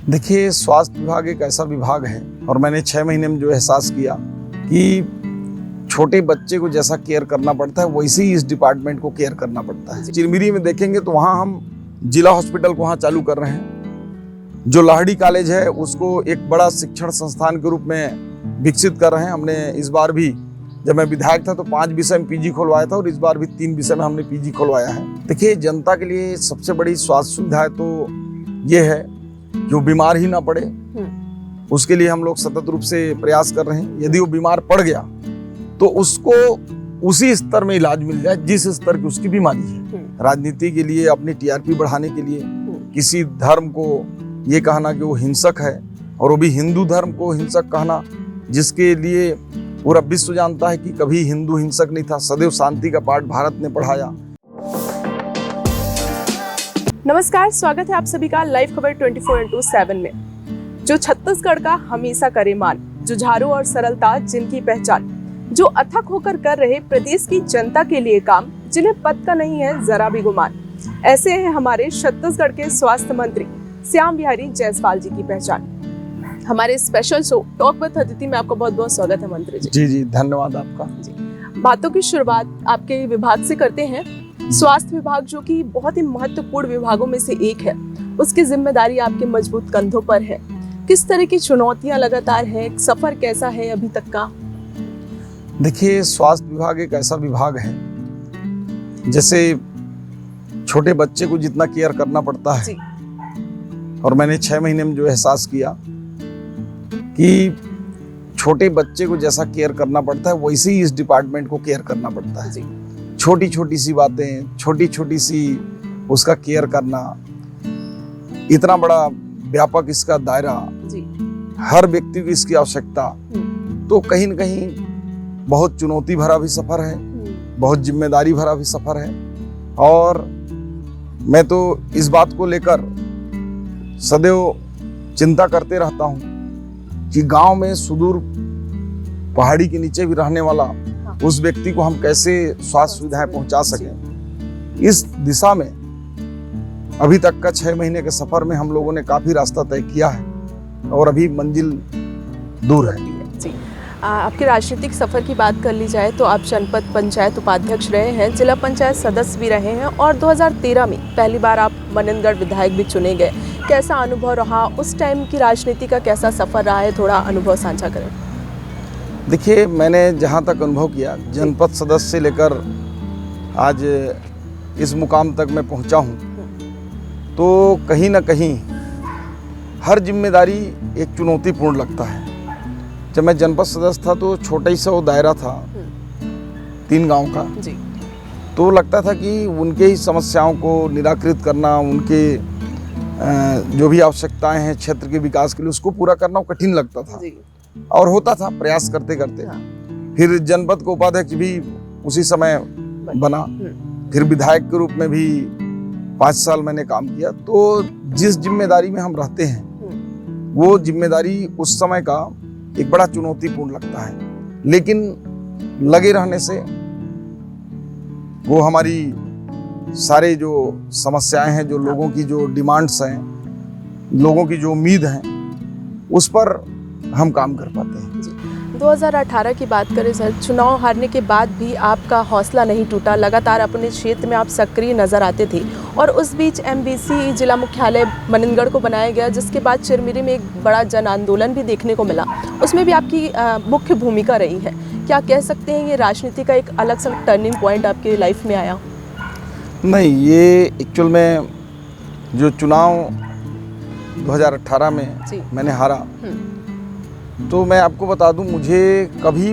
देखिए, स्वास्थ्य विभाग एक ऐसा विभाग है और मैंने 6 महीने में जो एहसास किया कि छोटे बच्चे को जैसा केयर करना पड़ता है वैसे ही इस डिपार्टमेंट को केयर करना पड़ता है। चिरमिरी में देखेंगे तो वहाँ हम जिला हॉस्पिटल को वहाँ चालू कर रहे हैं। जो लाहड़ी कॉलेज है उसको एक बड़ा शिक्षण संस्थान के रूप में विकसित कर रहे हैं। हमने इस बार भी, जब मैं विधायक था तो 5 विषय में पीजी खोलवाया था और इस बार भी 3 विषय में हमने पीजी खोलवाया है। देखिए, जनता के लिए सबसे बड़ी स्वास्थ्य सुविधा तो ये है जो बीमार ही ना पड़े, उसके लिए हम लोग सतत रूप से प्रयास कर रहे हैं। यदि वो बीमार पड़ गया तो उसको उसी स्तर में इलाज मिल जाए जिस स्तर की उसकी बीमारी है। राजनीति के लिए, अपनी टीआरपी बढ़ाने के लिए किसी धर्म को ये कहना कि वो हिंसक है, और वो भी हिंदू धर्म को हिंसक कहना, जिसके लिए पूरा विश्व जानता है कि कभी हिंदू हिंसक नहीं था, सदैव शांति का पाठ भारत ने पढ़ाया। नमस्कार, स्वागत है आप सभी का लाइव खबर 24x7 में। जो छत्तीसगढ़ का हमेशा करे मान, जुझारू और सरलता जिनकी पहचान, जो अथक होकर कर रहे प्रदेश की जनता के लिए काम, जिन्हें पद का नहीं है जरा भी गुमान, ऐसे हैं हमारे छत्तीसगढ़ के स्वास्थ्य मंत्री श्याम बिहारी जायसवाल जी की पहचान। हमारे special show talk with Aditi में आपका बहुत बहुत स्वागत है मंत्री जी। जी, धन्यवाद आपका। जी, बातों की शुरुआत आपके विभाग से करते हैं। स्वास्थ्य विभाग, जो कि बहुत ही महत्वपूर्ण विभागों में से एक है, उसकी जिम्मेदारी आपके मजबूत कंधों पर है। किस तरह की चुनौतियां लगातार हैं, सफर कैसा है अभी तक का? देखिए, स्वास्थ्य विभाग एक ऐसा विभाग है, जैसे छोटे बच्चे को जितना केयर करना पड़ता है, और मैंने 6 महीने में जो एहसास किया कि छोटे बच्चे को जैसा केयर करना पड़ता है वैसे ही इस डिपार्टमेंट को केयर करना पड़ता है। छोटी छोटी सी बातें, छोटी छोटी सी उसका केयर करना, इतना बड़ा व्यापक इसका दायरा, हर व्यक्ति को इसकी आवश्यकता, तो कहीं न कहीं बहुत चुनौती भरा भी सफर है, बहुत जिम्मेदारी भरा भी सफर है। और मैं तो इस बात को लेकर सदैव चिंता करते रहता हूँ कि गांव में सुदूर पहाड़ी के नीचे भी रहने वाला उस व्यक्ति को हम कैसे स्वास्थ्य सुविधाएं पहुंचा सकें। इस दिशा में अभी तक का 6 महीने के सफर में हम लोगों ने काफी रास्ता तय किया है और अभी मंजिल दूर है। जी, आपके राजनीतिक सफर की बात कर ली जाए तो आप जनपद पंचायत उपाध्यक्ष रहे हैं, जिला पंचायत सदस्य भी रहे हैं, और 2013 में पहली बार आप मननगढ़ विधायक भी चुने गए। कैसा अनुभव रहा? उस टाइम की राजनीति का कैसा सफर रहा है, थोड़ा अनुभव साझा करें। देखिए, मैंने जहाँ तक अनुभव किया, जनपद सदस्य से लेकर आज इस मुकाम तक मैं पहुँचा हूँ, तो कहीं ना कहीं हर जिम्मेदारी एक चुनौतीपूर्ण लगता है। जब मैं जनपद सदस्य था तो छोटा ही सा वो दायरा था 3 गांव का, तो लगता था कि उनके ही समस्याओं को निराकृत करना, उनके जो भी आवश्यकताएं हैं क्षेत्र के विकास के लिए, उसको पूरा करना कठिन लगता था। और होता था प्रयास करते करते। फिर जनपद को उपाध्यक्ष भी उसी समय बना, फिर विधायक के रूप में भी 5 साल मैंने काम किया। तो जिस जिम्मेदारी में हम रहते हैं वो जिम्मेदारी उस समय का एक बड़ा चुनौतीपूर्ण लगता है, लेकिन लगे रहने से वो हमारी सारे जो समस्याएं हैं, जो लोगों की जो डिमांड्स हैं, लोगों की जो उम्मीद है, उस पर हम काम कर पाते हैं। 2018 की बात करें सर, चुनाव हारने के बाद भी आपका हौसला नहीं टूटा, लगातार अपने क्षेत्र में आप सक्रिय नजर आते थे, और उस बीच एमबीसी जिला मुख्यालय मननगढ़ को बनाया गया, जिसके बाद चिरमिरी में एक बड़ा जन आंदोलन भी देखने को मिला। उसमें भी आपकी मुख्य भूमिका रही है। क्या कह सकते हैं ये राजनीति का एक अलग सा टर्निंग पॉइंट आपके लाइफ में आया? नहीं, ये एक्चुअल में जो चुनाव 2018 में मैंने हारा, तो मैं आपको बता दूं, मुझे कभी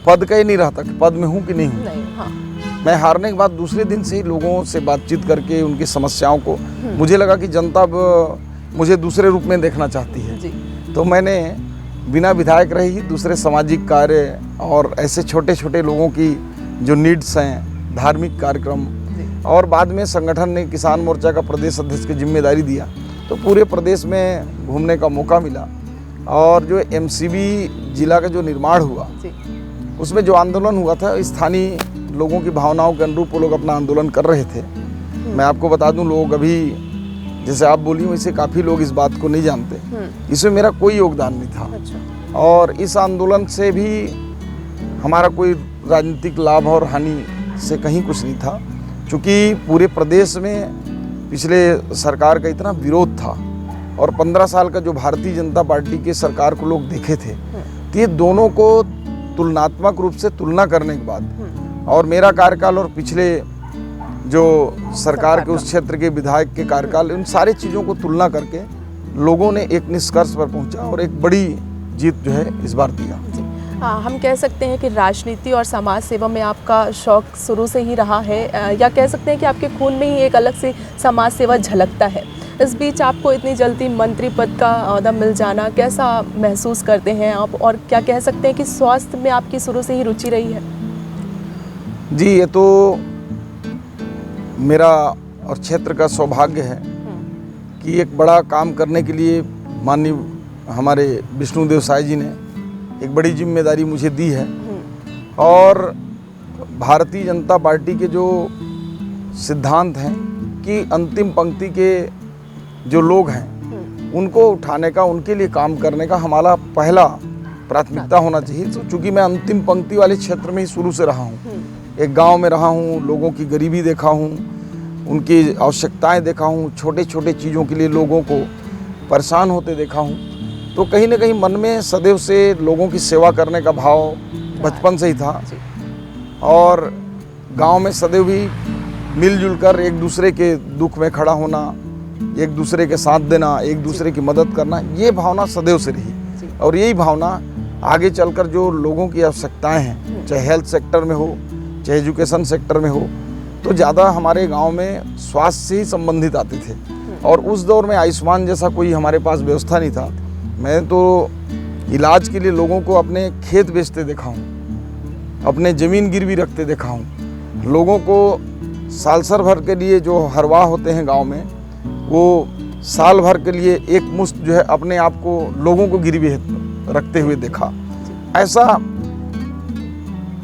पद का ही नहीं रहता कि पद में हूं कि नहीं हूं। मैं हारने के बाद दूसरे दिन से ही लोगों से बातचीत करके उनकी समस्याओं को, मुझे लगा कि जनता मुझे दूसरे रूप में देखना चाहती है। तो मैंने बिना विधायक रहे ही दूसरे सामाजिक कार्य और ऐसे छोटे छोटे लोगों की जो नीड्स हैं, धार्मिक कार्यक्रम, और बाद में संगठन ने किसान मोर्चा का प्रदेश अध्यक्ष की जिम्मेदारी दिया, तो पूरे प्रदेश में घूमने का मौका मिला। और जो एमसीबी जिला का जो निर्माण हुआ, उसमें जो आंदोलन हुआ था, स्थानीय लोगों की भावनाओं के अनुरूप वो लोग अपना आंदोलन कर रहे थे। मैं आपको बता दूं, लोग अभी जैसे आप बोली वैसे काफ़ी लोग इस बात को नहीं जानते। इसमें मेरा कोई योगदान नहीं था। अच्छा। और इस आंदोलन से भी हमारा कोई राजनीतिक लाभ और हानि से कहीं कुछ नहीं था, क्योंकि पूरे प्रदेश में पिछले सरकार का इतना विरोध था और 15 साल का जो भारतीय जनता पार्टी के सरकार को लोग देखे थे, तो ये दोनों को तुलनात्मक रूप से तुलना करने के बाद और मेरा कार्यकाल और पिछले जो सरकार के उस क्षेत्र के विधायक के कार्यकाल, इन सारी चीज़ों को तुलना करके लोगों ने एक निष्कर्ष पर पहुंचा और एक बड़ी जीत जो है इस बार दिया। हाँ, हम कह सकते हैं कि राजनीति और समाज सेवा में आपका शौक शुरू से ही रहा है, या कह सकते हैं कि आपके खून में ही एक अलग से समाज सेवा झलकता है। इस बीच आपको इतनी जल्दी मंत्री पद का ओहदा मिल जाना, कैसा महसूस करते हैं आप, और क्या कह सकते हैं कि स्वास्थ्य में आपकी शुरू से ही रुचि रही है? जी, ये तो मेरा और क्षेत्र का सौभाग्य है कि एक बड़ा काम करने के लिए माननीय हमारे विष्णुदेव साय जी ने एक बड़ी जिम्मेदारी मुझे दी है। और भारतीय जनता पार्टी के जो सिद्धांत हैं कि अंतिम पंक्ति के जो लोग हैं उनको उठाने का, उनके लिए काम करने का हमारा पहला प्राथमिकता होना चाहिए। तो चूँकि मैं अंतिम पंक्ति वाले क्षेत्र में ही शुरू से रहा हूँ, एक गांव में रहा हूँ, लोगों की गरीबी देखा हूँ, उनकी आवश्यकताएं देखा हूँ, छोटे छोटे चीज़ों के लिए लोगों को परेशान होते देखा हूँ, तो कहीं ना कहीं मन में सदैव से लोगों की सेवा करने का भाव बचपन से ही था। और गांव में सदैव ही मिलजुल कर एक दूसरे के दुख में खड़ा होना, एक दूसरे के साथ देना, एक दूसरे की मदद करना, ये भावना सदैव से रही। और यही भावना आगे चलकर जो लोगों की आवश्यकताएं हैं, चाहे हेल्थ सेक्टर में हो, चाहे एजुकेशन सेक्टर में हो, तो ज़्यादा हमारे गांव में स्वास्थ्य से ही संबंधित आते थे। और उस दौर में आयुष्मान जैसा कोई हमारे पास व्यवस्था नहीं था। मैं तो इलाज के लिए लोगों को अपने खेत बेचते देखा हूँ, अपने ज़मीन गिरवी रखते देखा हूँ। लोगों को सालसर भर के लिए जो हरवाह होते हैं गांव में, वो साल भर के लिए एक मुश्त जो है अपने आप को लोगों को गिरवी रखते हुए देखा। ऐसा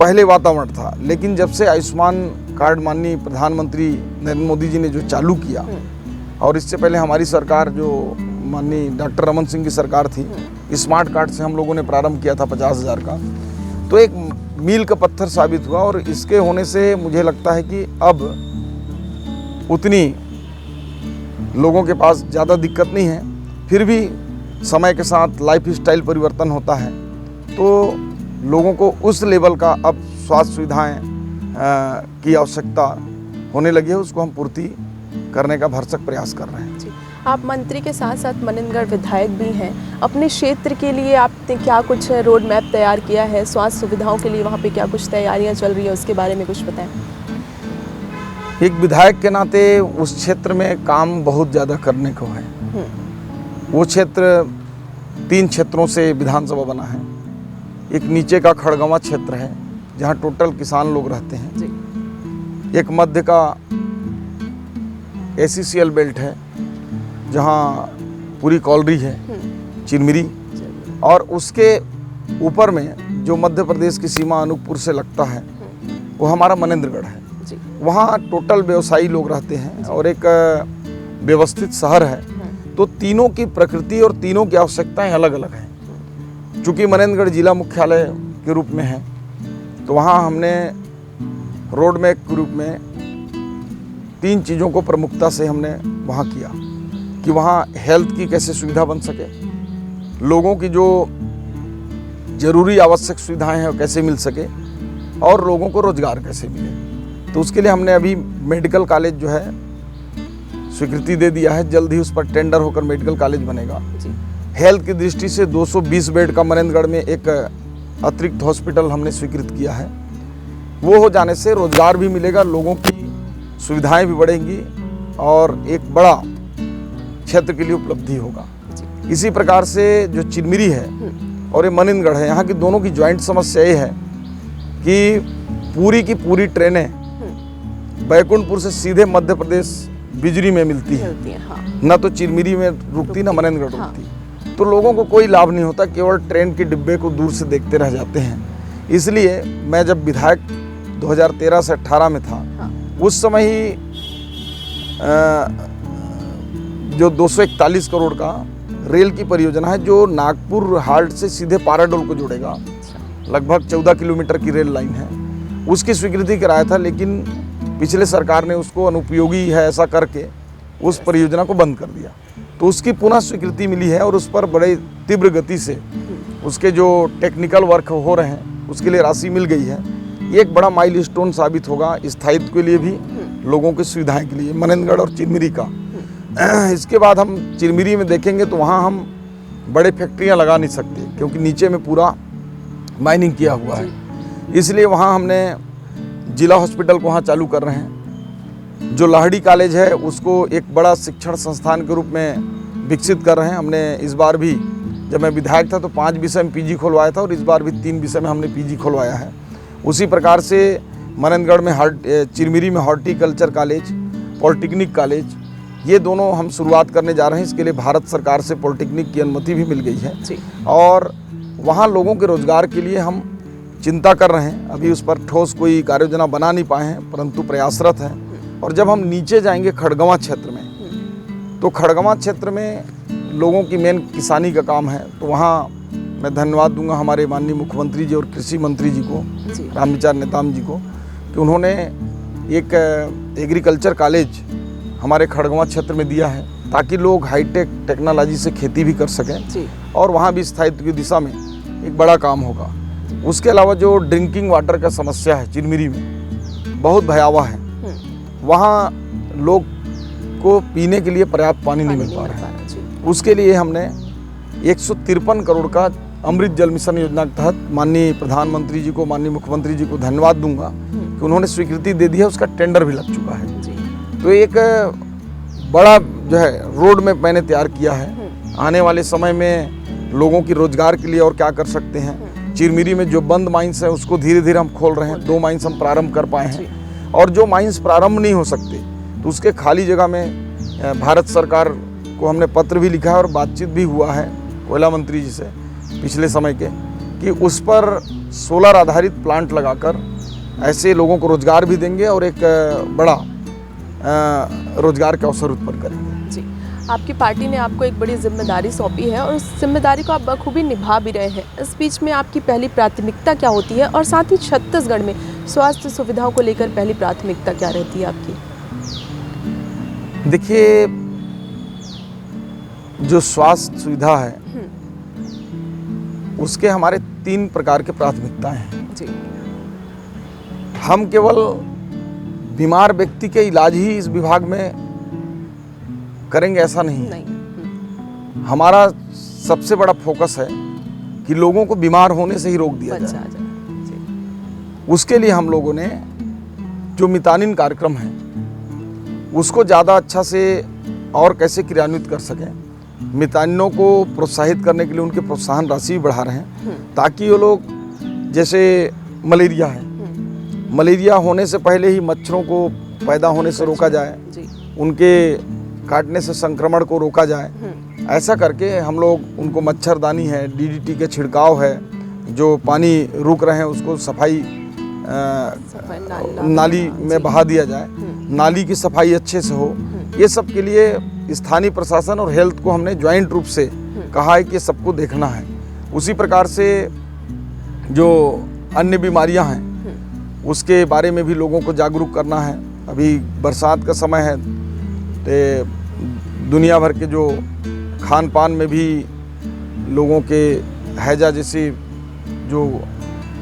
पहले वातावरण था। लेकिन जब से आयुष्मान कार्ड माननीय प्रधानमंत्री नरेंद्र मोदी जी ने जो चालू किया, और इससे पहले हमारी सरकार जो माननीय डॉक्टर रमन सिंह की सरकार थी, स्मार्ट कार्ड से हम लोगों ने प्रारंभ किया था 50,000 का, तो एक मील का पत्थर साबित हुआ। और इसके होने से मुझे लगता है कि अब उतनी लोगों के पास ज़्यादा दिक्कत नहीं है। फिर भी समय के साथ लाइफ स्टाइल परिवर्तन होता है, तो लोगों को उस लेवल का अब स्वास्थ्य सुविधाएं की आवश्यकता होने लगी है, उसको हम पूर्ति करने का भरसक प्रयास कर रहे हैं। जी, आप मंत्री के साथ साथ मनिंदगढ़ विधायक भी हैं। अपने क्षेत्र के लिए आपने क्या कुछ रोड मैप तैयार किया है? स्वास्थ्य सुविधाओं के लिए वहाँ पे क्या कुछ तैयारियाँ चल रही है, उसके बारे में कुछ बताएं। एक विधायक के नाते उस क्षेत्र में काम बहुत ज़्यादा करने को है। वो क्षेत्र 3 क्षेत्रों से विधानसभा बना है। एक नीचे का खड़गवां क्षेत्र है जहाँ टोटल किसान लोग रहते हैं जी। एक मध्य का ACCL बेल्ट है जहाँ पूरी कॉलरी है, चिरमिरी, और उसके ऊपर में जो मध्य प्रदेश की सीमा अनूपपुर से लगता है वो हमारा मनिंदगढ़ है। वहाँ टोटल व्यवसायी लोग रहते हैं और एक व्यवस्थित शहर है। तो तीनों की प्रकृति और तीनों की आवश्यकताएं अलग अलग हैं। चूँकि मनिंदगढ़ जिला मुख्यालय के रूप में है, तो वहाँ हमने रोड मैप के रूप में 3 चीज़ों को प्रमुखता से हमने वहाँ किया कि वहाँ हेल्थ की कैसे सुविधा बन सके, लोगों की जो ज़रूरी आवश्यक सुविधाएं हैं वो कैसे मिल सके, और लोगों को रोज़गार कैसे मिले। तो उसके लिए हमने अभी मेडिकल कॉलेज जो है स्वीकृति दे दिया है। जल्द ही उस पर टेंडर होकर मेडिकल कॉलेज बनेगा। हेल्थ की दृष्टि से 220 बेड का मनिंदगढ़ में एक अतिरिक्त हॉस्पिटल हमने स्वीकृत किया है। वो हो जाने से रोज़गार भी मिलेगा, लोगों की सुविधाएं भी बढ़ेंगी और एक बड़ा क्षेत्र के लिए उपलब्धि होगा। इसी प्रकार से जो चिरमिरी है और ये मनिंदगढ़ है, यहाँ की दोनों की ज्वाइंट समस्या ये है कि पूरी की पूरी ट्रेनें बैकुंठपुर से सीधे मध्य प्रदेश बिजरी में मिलती है। हाँ। न तो चिरमिरी में रुकती, न मनिंदगढ़ रुकती। तो लोगों को कोई लाभ नहीं होता, केवल ट्रेन के डिब्बे को दूर से देखते रह जाते हैं। इसलिए मैं जब विधायक 2013 से 18 में था, उस समय ही जो 241 करोड़ का रेल की परियोजना है जो नागपुर हाल्ट से सीधे पाराडोल को जोड़ेगा। लगभग 14 किलोमीटर की रेल लाइन है, उसकी स्वीकृति कराया था, लेकिन पिछले सरकार ने उसको अनुपयोगी है ऐसा करके उस परियोजना को बंद कर दिया। तो उसकी पुनः स्वीकृति मिली है और उस पर बड़े तीव्र गति से उसके जो टेक्निकल वर्क हो रहे हैं उसके लिए राशि मिल गई है। ये एक बड़ा माइलस्टोन साबित होगा स्थायित्व के लिए भी, लोगों की सुविधाएं के लिए, मनेंद्रगढ़ और चिरमिरी का। इसके बाद हम चिरमिरी में देखेंगे तो वहाँ हम बड़े फैक्ट्रियाँ लगा नहीं सकते क्योंकि नीचे में पूरा माइनिंग किया हुआ है, इसलिए वहाँ हमने जिला हॉस्पिटल को वहाँ चालू कर रहे हैं। जो लाहड़ी कॉलेज है उसको एक बड़ा शिक्षण संस्थान के रूप में विकसित कर रहे हैं। हमने इस बार भी, जब मैं विधायक था तो 5 विषय में पीजी खोलवाया था और इस बार भी 3 विषय में हमने पीजी खोलवाया है। उसी प्रकार से मनेंद्रगढ़ में चिरमिरी में हॉर्टिकल्चर कॉलेज, पॉलिटेक्निक कॉलेज, ये दोनों हम शुरुआत करने जा रहे हैं। इसके लिए भारत सरकार से पॉलिटेक्निक की अनुमति भी मिल गई है और वहाँ लोगों के रोजगार के लिए हम चिंता कर रहे हैं। अभी उस पर ठोस कोई कार्य योजना बना नहीं पाए हैं, परंतु प्रयासरत हैं। और जब हम नीचे जाएंगे खड़गवां क्षेत्र में, तो खड़गवां क्षेत्र में लोगों की मेन किसानी का काम है, तो वहाँ मैं धन्यवाद दूंगा हमारे माननीय मुख्यमंत्री जी और कृषि मंत्री जी को, रामविचार नेताम जी को, कि उन्होंने एक एग्रीकल्चर कॉलेज हमारे खड़गवां क्षेत्र में दिया है ताकि लोग हाईटेक टेक्नोलॉजी से खेती भी कर सकें और वहाँ भी स्थायित्व की दिशा में एक बड़ा काम होगा। उसके अलावा जो ड्रिंकिंग वाटर का समस्या है चिरमिरी में बहुत भयावह है, वहाँ लोग को पीने के लिए पर्याप्त पानी नहीं मिल पा रहा है। उसके लिए हमने 153 करोड़ का अमृत जल मिशन योजना के तहत माननीय प्रधानमंत्री जी को, माननीय मुख्यमंत्री जी को धन्यवाद दूंगा कि उन्होंने स्वीकृति दे दी है, उसका टेंडर भी लग चुका है। तो एक बड़ा जो है रोड मैप मैंने तैयार किया है, आने वाले समय में लोगों की रोजगार के लिए और क्या कर सकते हैं। चिरमिरी में जो बंद माइंस है उसको धीरे धीरे हम खोल रहे हैं, 2 माइंस हम प्रारंभ कर पाए हैं और जो माइंस प्रारंभ नहीं हो सकते तो उसके खाली जगह में भारत सरकार को हमने पत्र भी लिखा है और बातचीत भी हुआ है कोयला मंत्री जी से पिछले समय के, कि उस पर सोलर आधारित प्लांट लगाकर ऐसे लोगों को रोजगार भी देंगे और एक बड़ा रोजगार के अवसर उत्पन्न करेंगे। जी, आपकी पार्टी ने आपको एक बड़ी जिम्मेदारी सौंपी है और उस जिम्मेदारी को आप बखूबी निभा भी रहे हैं। इस बीच में आपकी पहली प्राथमिकता क्या होती है और साथ ही छत्तीसगढ़ में स्वास्थ्य सुविधाओं को लेकर पहली प्राथमिकता क्या रहती है आपकी? देखिए, जो स्वास्थ्य सुविधा है उसके हमारे 3 प्रकार के प्राथमिकताएं हैं जी। हम केवल बीमार व्यक्ति के इलाज ही इस विभाग में करेंगे ऐसा नहीं है। हमारा सबसे बड़ा फोकस है कि लोगों को बीमार होने से ही रोक दिया जाए। उसके लिए हम लोगों ने जो मितानिन कार्यक्रम है उसको ज़्यादा अच्छा से और कैसे क्रियान्वित कर सकें, मितानिनों को प्रोत्साहित करने के लिए उनके प्रोत्साहन राशि भी बढ़ा रहे हैं ताकि वो लोग, जैसे मलेरिया है, मलेरिया होने से पहले ही मच्छरों को पैदा होने से रोका जाए, उनके काटने से संक्रमण को रोका जाए। ऐसा करके हम लोग उनको मच्छरदानी है, डीडीटी के छिड़काव है, जो पानी रुक रहे हैं उसको सफाई नाली में बहा दिया जाए, नाली की सफाई अच्छे से हो, ये सब के लिए स्थानीय प्रशासन और हेल्थ को हमने ज्वाइंट रूप से कहा है कि सबको देखना है। उसी प्रकार से जो अन्य बीमारियां हैं उसके बारे में भी लोगों को जागरूक करना है। अभी बरसात का समय है तो दुनिया भर के जो खान पान में भी लोगों के हैजा जैसी जो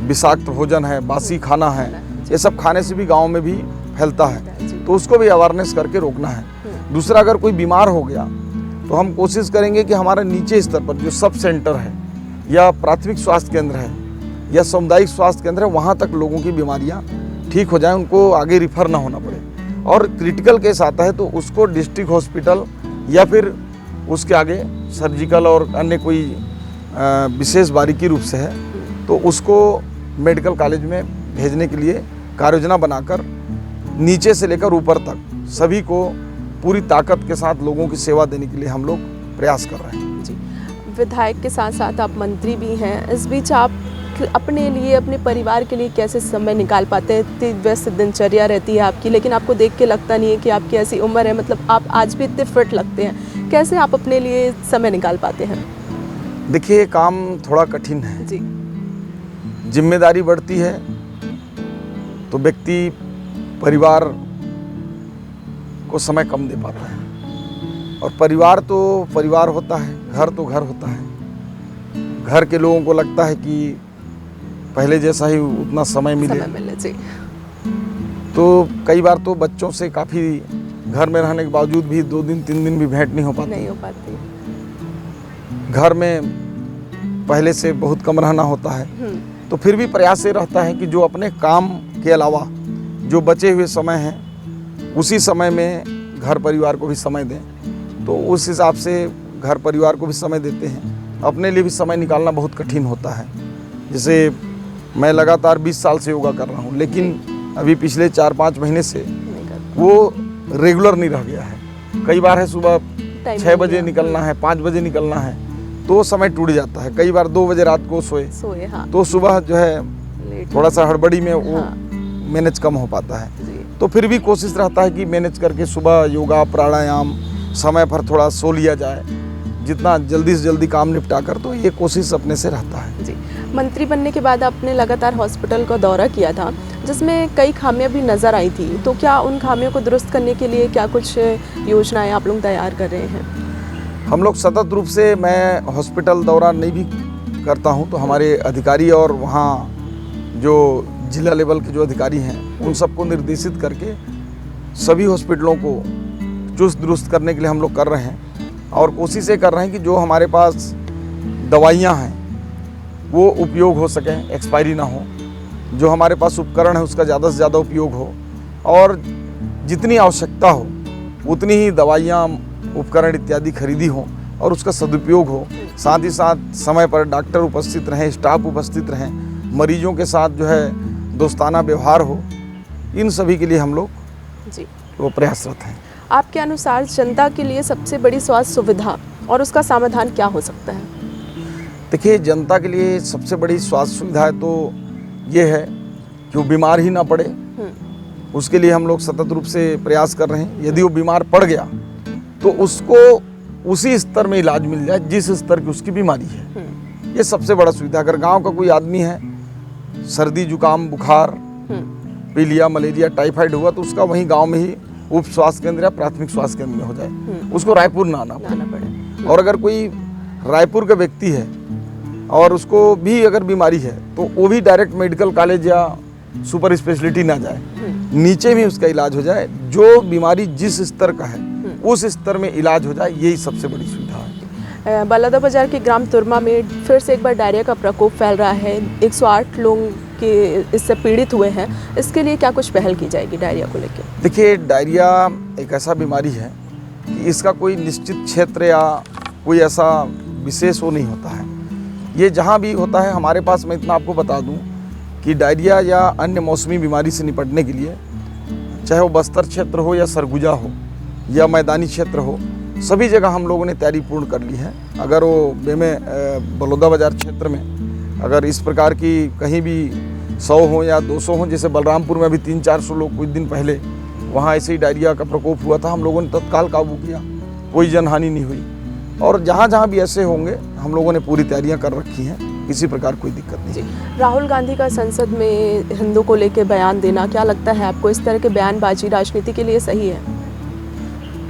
विषाक्त भोजन है, बासी खाना है, ये सब खाने से भी गांव में भी फैलता है, तो उसको भी अवेयरनेस करके रोकना है। दूसरा, अगर कोई बीमार हो गया तो हम कोशिश करेंगे कि हमारा नीचे स्तर पर जो सब सेंटर है या प्राथमिक स्वास्थ्य केंद्र है या सामुदायिक स्वास्थ्य केंद्र है, वहाँ तक लोगों की बीमारियाँ ठीक हो जाएं, उनको आगे रिफ़र ना होना पड़े। और क्रिटिकल केस आता है तो उसको डिस्ट्रिक्ट हॉस्पिटल या फिर उसके आगे सर्जिकल और अन्य कोई विशेष बारीकी रूप से है तो उसको मेडिकल कॉलेज में भेजने के लिए कार्ययोजना बनाकर नीचे से लेकर ऊपर तक सभी को पूरी ताकत के साथ लोगों की सेवा देने के लिए हम लोग प्रयास कर रहे हैं। जी, विधायक के साथ साथ आप मंत्री भी हैं। इस बीच आप अपने लिए, अपने परिवार के लिए कैसे समय निकाल पाते हैं? इतनी व्यस्त दिनचर्या रहती है आपकी, लेकिन आपको देख के लगता नहीं है कि आपकी ऐसी उम्र है, मतलब आप आज भी इतने फिट लगते हैं। कैसे आप अपने लिए समय निकाल पाते हैं? देखिए, काम थोड़ा कठिन है। जी। जिम्मेदारी बढ़ती है तो व्यक्ति परिवार को समय कम दे पाता है, और परिवार तो परिवार होता है, घर तो घर होता है। घर के लोगों को लगता है कि पहले जैसा ही उतना समय मिले। जी। तो कई बार तो बच्चों से काफ़ी घर में रहने के बावजूद भी 2 दिन 3 दिन भी भेंट नहीं हो पाती। घर में पहले से बहुत कम रहना होता है, तो फिर भी प्रयास ये रहता है कि जो अपने काम के अलावा जो बचे हुए समय हैं उसी समय में घर परिवार को भी समय दें। तो उस हिसाब से घर परिवार को भी समय देते हैं। अपने लिए भी समय निकालना बहुत कठिन होता है। जैसे मैं लगातार 20 साल से योगा कर रहा हूँ, लेकिन अभी पिछले 4-5 महीने से वो रेगुलर नहीं रह गया है। कई बार है सुबह 6 बजे निकलना है, 5 बजे निकलना है, तो समय टूट जाता है। कई बार 2 बजे रात को सोए हाँ। तो सुबह जो है थोड़ा सा हड़बड़ी में वो मैनेज कम हो पाता है। तो फिर भी कोशिश रहता है कि मैनेज करके सुबह योगा प्राणायाम समय पर थोड़ा सो लिया जाए, जितना जल्दी से जल्दी काम निपटा कर। तो ये कोशिश अपने से रहता है। जी। मंत्री बनने के बाद आपने लगातार हॉस्पिटल का दौरा किया था, जिसमें कई खामियां भी नज़र आई थी। तो क्या उन खामियों को दुरुस्त करने के लिए क्या कुछ योजनाएं आप लोग तैयार कर रहे हैं? हम लोग सतत रूप से, मैं हॉस्पिटल दौरा नहीं भी करता हूं, तो हमारे अधिकारी और वहाँ जो जिला लेवल के जो अधिकारी हैं उन सबको निर्देशित करके सभी हॉस्पिटलों को चुस्त दुरुस्त करने के लिए हम लोग कर रहे हैं। और कोशिश ये कर रहे हैं कि जो हमारे पास दवाइयाँ हैं वो उपयोग हो सकें, एक्सपायरी ना हो। जो हमारे पास उपकरण है उसका ज़्यादा से ज़्यादा उपयोग हो, और जितनी आवश्यकता हो उतनी ही दवाइयाँ उपकरण इत्यादि खरीदी हो और उसका सदुपयोग हो। साथ ही साथ समय पर डॉक्टर उपस्थित रहें, स्टाफ उपस्थित रहें, मरीजों के साथ जो है दोस्ताना व्यवहार हो। इन सभी के लिए हम लोग जी वो प्रयासरत हैं। आपके अनुसार जनता के लिए सबसे बड़ी स्वास्थ्य सुविधा और उसका समाधान क्या हो सकता है? देखिए, जनता के लिए सबसे बड़ी स्वास्थ्य सुविधा तो ये है कि वो बीमार ही ना पड़े। उसके लिए हम लोग सतत रूप से प्रयास कर रहे हैं। यदि वो बीमार पड़ गया तो उसको उसी स्तर में इलाज मिल जाए जिस स्तर की उसकी बीमारी है। ये सबसे बड़ा सुविधा। अगर गांव का कोई आदमी है, सर्दी जुकाम बुखार पीलिया मलेरिया टाइफाइड हुआ, तो उसका वहीं गांव में ही उप स्वास्थ्य केंद्र या प्राथमिक स्वास्थ्य केंद्र में हो जाए, उसको रायपुर ना आना पड़े। और अगर कोई रायपुर का व्यक्ति है और उसको भी अगर बीमारी है तो वो भी डायरेक्ट मेडिकल कॉलेज या सुपर स्पेशलिटी ना जाए, नीचे भी उसका इलाज हो जाए। जो बीमारी जिस स्तर का है उस स्तर में इलाज हो जाए, यही सबसे बड़ी सुविधा है। बलौदाबाजार के ग्राम तुरमा में फिर से एक बार डायरिया का प्रकोप फैल रहा है। 108 लोग के इससे पीड़ित हुए हैं। इसके लिए क्या कुछ पहल की जाएगी डायरिया को लेकर? देखिए, डायरिया एक ऐसा बीमारी है कि इसका कोई निश्चित क्षेत्र या कोई ऐसा विशेष वो नहीं होता है। ये जहाँ भी होता है हमारे पास, मैं इतना आपको बता दूं कि डायरिया या अन्य मौसमी बीमारी से निपटने के लिए, चाहे वो बस्तर क्षेत्र हो या सरगुजा हो या मैदानी क्षेत्र हो, सभी जगह हम लोगों ने तैयारी पूर्ण कर ली है। अगर वो बलौदाबाजार क्षेत्र में अगर इस प्रकार की कहीं भी 100 हो या 200 हो, जैसे बलरामपुर में अभी 300-400 लोग कुछ दिन पहले वहाँ ऐसे ही डायरिया का प्रकोप हुआ था, हम लोगों ने तत्काल काबू किया, कोई जनहानि नहीं हुई। और जहाँ जहाँ भी ऐसे होंगे हम लोगों ने पूरी तैयारियाँ कर रखी हैं, किसी प्रकार कोई दिक्कत नहीं। राहुल गांधी का संसद में हिंदू को लेकर बयान देना, क्या लगता है आपको इस तरह के बयानबाजी राजनीति के लिए सही है?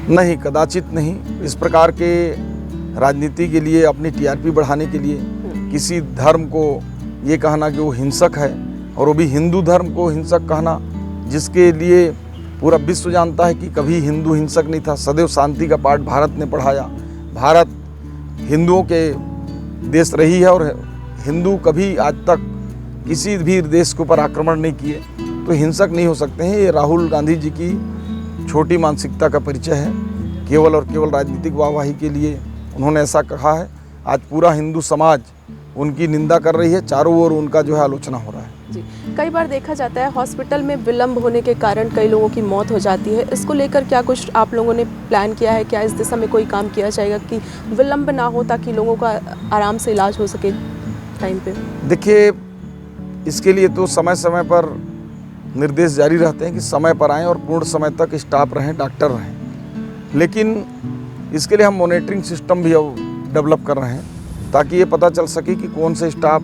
नहीं, कदाचित नहीं। इस प्रकार के राजनीति के लिए, अपनी टीआरपी बढ़ाने के लिए किसी धर्म को ये कहना कि वो हिंसक है, और वो भी हिंदू धर्म को हिंसक कहना, जिसके लिए पूरा विश्व जानता है कि कभी हिंदू हिंसक नहीं था। सदैव शांति का पाठ भारत ने पढ़ाया। भारत हिंदुओं के देश रही है और हिंदू कभी आज तक किसी भी देश के ऊपर आक्रमण नहीं किए, तो हिंसक नहीं हो सकते हैं। ये राहुल गांधी जी की छोटी मानसिकता का परिचय है। केवल और केवल राजनीतिक वाहवाही के लिए उन्होंने ऐसा कहा है। आज पूरा हिंदू समाज उनकी निंदा कर रही है, चारों ओर उनका जो है आलोचना हो रहा है। जी, कई बार देखा जाता है हॉस्पिटल में विलंब होने के कारण कई लोगों की मौत हो जाती है। इसको लेकर क्या कुछ आप लोगों ने प्लान किया है? क्या इस दिशा में कोई काम किया जाएगा कि विलंब ना हो, ताकि लोगों का आराम से इलाज हो सके टाइम पे? देखिए, इसके लिए तो समय समय पर निर्देश जारी रहते हैं कि समय पर आएँ और पूर्ण समय तक स्टाफ रहें, डॉक्टर रहें। लेकिन इसके लिए हम मॉनिटरिंग सिस्टम भी अब डेवलप कर रहे हैं ताकि ये पता चल सके कि कौन से स्टाफ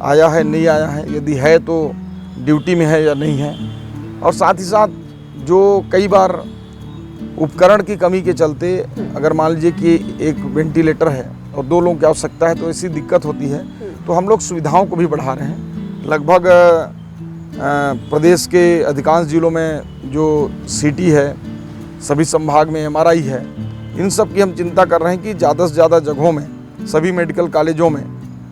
आया है, नहीं आया है, यदि है तो ड्यूटी में है या नहीं है। और साथ ही साथ जो कई बार उपकरण की कमी के चलते अगर मान लीजिए कि एक वेंटिलेटर है और 2 लोगों की आवश्यकता है तो ऐसी दिक्कत होती है, तो हम लोग सुविधाओं को भी बढ़ा रहे हैं। लगभग प्रदेश के अधिकांश जिलों में जो सिटी है, सभी संभाग में MRI है, इन सब की हम चिंता कर रहे हैं कि ज़्यादा से ज़्यादा जगहों में, सभी मेडिकल कॉलेजों में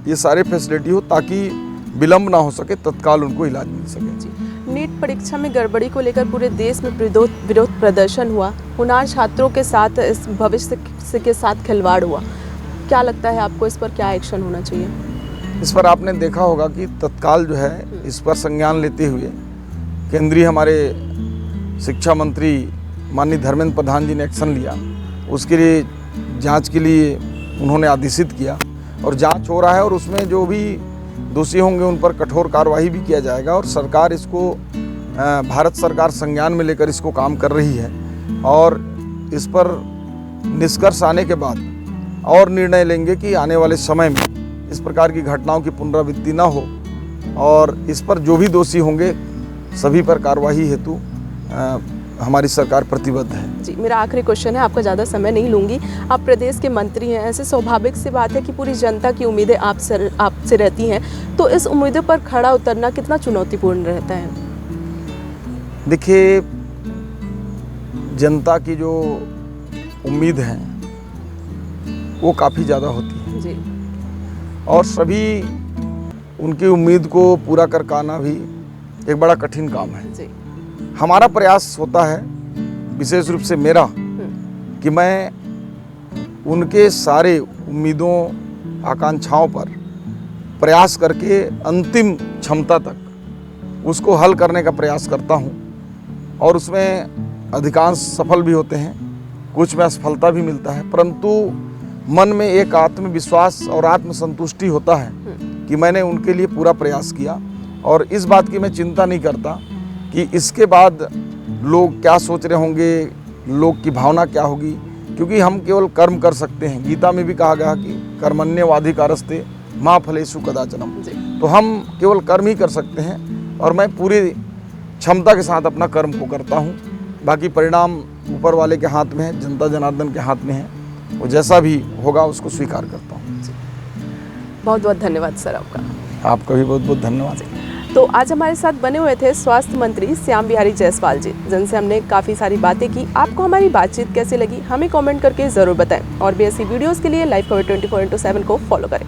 ये सारे फैसिलिटी हो ताकि विलम्ब ना हो सके, तत्काल उनको इलाज मिल सके। जी, नीट परीक्षा में गड़बड़ी को लेकर पूरे देश में विरोध प्रदर्शन हुआ। होनहार छात्रों के साथ इस भविष्य के साथ खिलवाड़ हुआ। क्या लगता है आपको, इस पर क्या एक्शन होना चाहिए? इस पर आपने देखा होगा कि तत्काल जो है इस पर संज्ञान लेते हुए केंद्रीय हमारे शिक्षा मंत्री माननीय धर्मेंद्र प्रधान जी ने एक्शन लिया। उसके लिए जांच के लिए उन्होंने आदेशित किया और जांच हो रहा है और उसमें जो भी दोषी होंगे उन पर कठोर कार्रवाई भी किया जाएगा। और सरकार इसको भारत सरकार संज्ञान में लेकर इसको काम कर रही है और इस पर निष्कर्ष आने के बाद और निर्णय लेंगे कि आने वाले समय में इस प्रकार की घटनाओं की पुनरावृत्ति ना हो और इस पर जो भी दोषी होंगे सभी पर कार्रवाई हेतु हमारी सरकार प्रतिबद्ध है। जी, मेरा आखिरी क्वेश्चन है, आपका ज़्यादा समय नहीं लूँगी। आप प्रदेश के मंत्री हैं, ऐसे स्वाभाविक सी बात है कि पूरी जनता की उम्मीदें आपसे रहती हैं, तो इस उम्मीदों पर खड़ा उतरना कितना चुनौतीपूर्ण रहता है? देखिए, जनता की जो उम्मीद है वो काफ़ी ज़्यादा होती है जी, और सभी उनकी उम्मीद को पूरा कर पाना भी एक बड़ा कठिन काम है जी। हमारा प्रयास होता है, विशेष रूप से मेरा, कि मैं उनके सारे उम्मीदों, आकांक्षाओं पर प्रयास करके अंतिम क्षमता तक उसको हल करने का प्रयास करता हूं और उसमें अधिकांश सफल भी होते हैं, कुछ में असफलता भी मिलता है, परंतु मन में एक आत्मविश्वास और आत्मसंतुष्टि होता है कि मैंने उनके लिए पूरा प्रयास किया और इस बात की मैं चिंता नहीं करता कि इसके बाद लोग क्या सोच रहे होंगे, लोग की भावना क्या होगी, क्योंकि हम केवल कर्म कर सकते हैं। गीता में भी कहा गया कि कर्मण्येवाधिकारस्ते मा फलेषु कदाचनम, तो हम केवल कर्म ही कर सकते हैं और मैं पूरी क्षमता के साथ अपना कर्म को करता हूँ। बाकी परिणाम ऊपर वाले के हाथ में है, जनता जनार्दन के हाथ में है, वो जैसा भी होगा उसको स्वीकार करता हूँ। बहुत बहुत धन्यवाद सर आपका। आपका भी बहुत बहुत धन्यवाद। तो आज हमारे साथ बने हुए थे स्वास्थ्य मंत्री श्याम बिहारी जायसवाल जी, जिनसे हमने काफ़ी सारी बातें की। आपको हमारी बातचीत कैसी लगी हमें कमेंट करके ज़रूर बताएं और भी ऐसी वीडियोस के लिए लाइव खबर 24/7 को फॉलो करें।